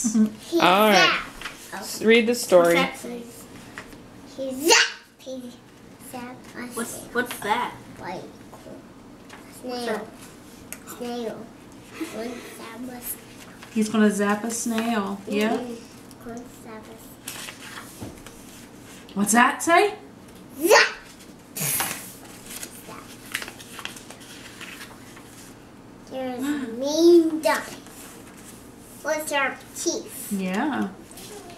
Yes. He's All right. Zap. Oh. Read the story. What's that say? He's Zap. He's Zap. What's that? Like snail. Snail. One Zap us. He's going to zap a snail. Yeah. One Zap us. What's that say? Zap. There's mean dice. What's our teeth? Yeah.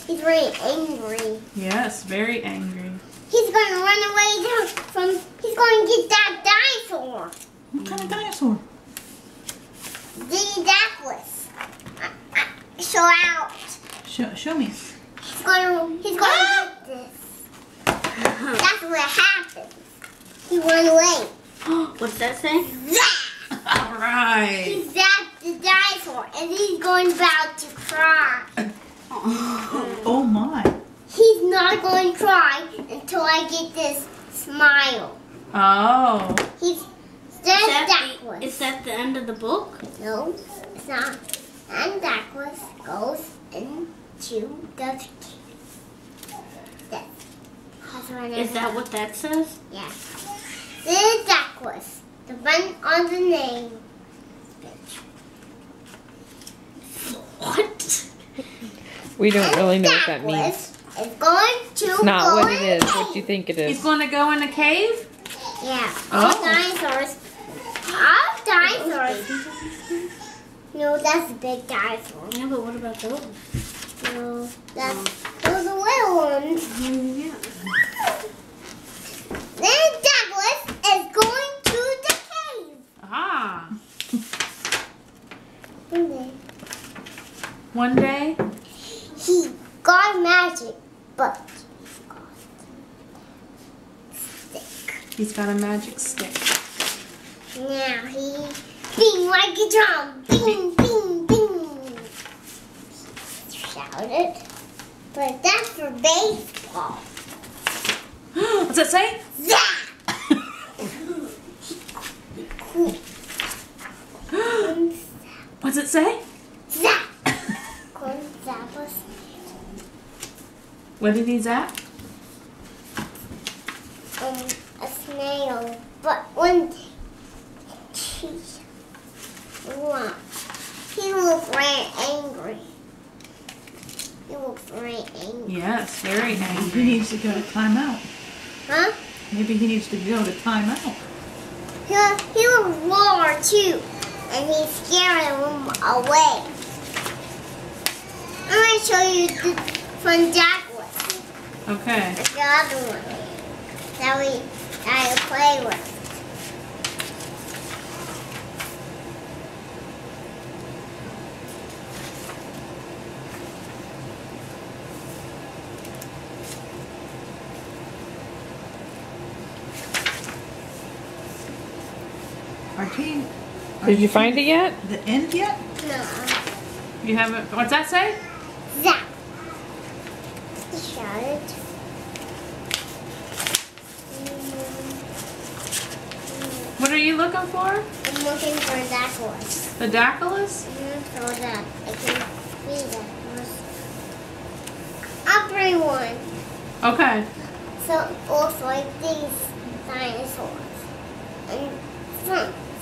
He's very angry. Yes, very angry. He's gonna run away from. He's gonna get that dinosaur. What kind of dinosaur? The Daclus. Show out. Show me. He's gonna get this. That's what happened. He ran away. What's that say? Zap! All right. He zapped the dinosaur, and he's going about to cry. Oh my. He's not going to cry until I get this smile. Oh. He's Daclus. Is that the end of the book? No, it's not. And Daclus goes into the cave. Is that what that says? Yeah. This is Daclus, the one on the name. What? We don't really know what that means. Daclus is going to It's not go what it in is. the What you cave. think it He's is. going to go in a cave? Yeah, all Oh. dinosaurs. All dinosaurs. No, that's a big dinosaur. Yeah, but what about those? No, those are little ones. Yeah. Then Douglas is going to the cave. Ah. And then One day? he got magic, but He's got a magic stick. now he bing like a drum. Bing, bing, bing. Shouted. But that's for baseball. What's that say? Zap! What's it say? Zap! Couldn't zap us. What did he zap? A snail. But one day, he looked very angry. He looks very angry. Yes, very He angry. needs to go to timeout. Huh? Maybe he needs to go to timeout. He looks roar too. And he's scaring him away. I'm going to show you the from Daclus. Okay. The other one that I play with. Our team. Did you find it yet? The end yet? No. You haven't. What's that say? Zap. Shouted. What are you looking for? I'm looking for Daclus. The Daclus? So that I can see Daclus. I'll bring one. Okay. So it looks like these dinosaurs. And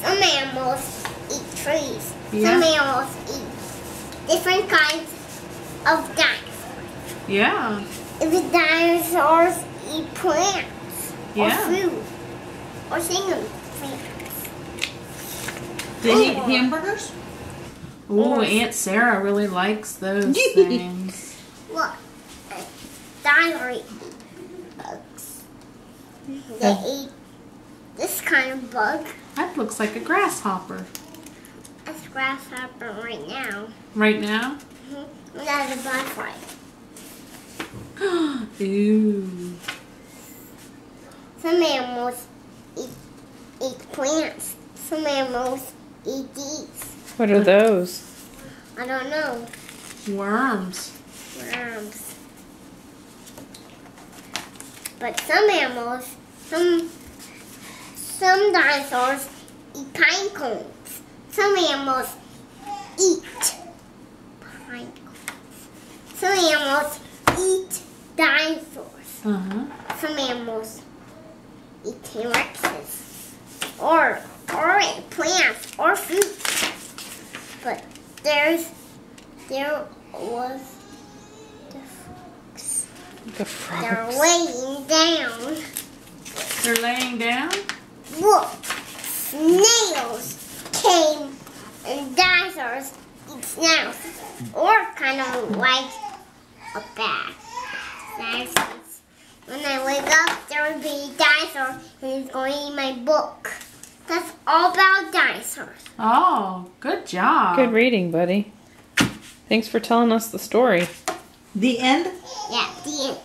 some animals eat trees. Yeah. Some animals eat different kinds of dinosaurs. Yeah. If the dinosaurs eat plants Yeah. or fruit or single plants. Did he eat hamburgers? Ooh, Aunt Sarah really likes those things. Look, dinosaurs eat bugs. They eat this kind of bug. That looks like a grasshopper. That's grasshopper right now. Right now? That's a butterfly. Ooh. Some animals eat plants. Some animals eat these. What are those? I don't know. Worms. Worms. But some animals, some dinosaurs eat pine cones. Some animals eat pine cones. Some animals eat dinosaurs. Some animals eat T-Rexes. Or plants or fruit. But there was the frogs. The They're frogs. laying down. They're laying down? Look, snails came and dinosaurs eat snails. Or kind of like a bat. Dinosaurs. When I wake up, there will be a dinosaur and he's going to eat my book. That's all about dinosaurs. Oh, good job. Good reading, buddy. Thanks for telling us the story. The end? Yeah, the end.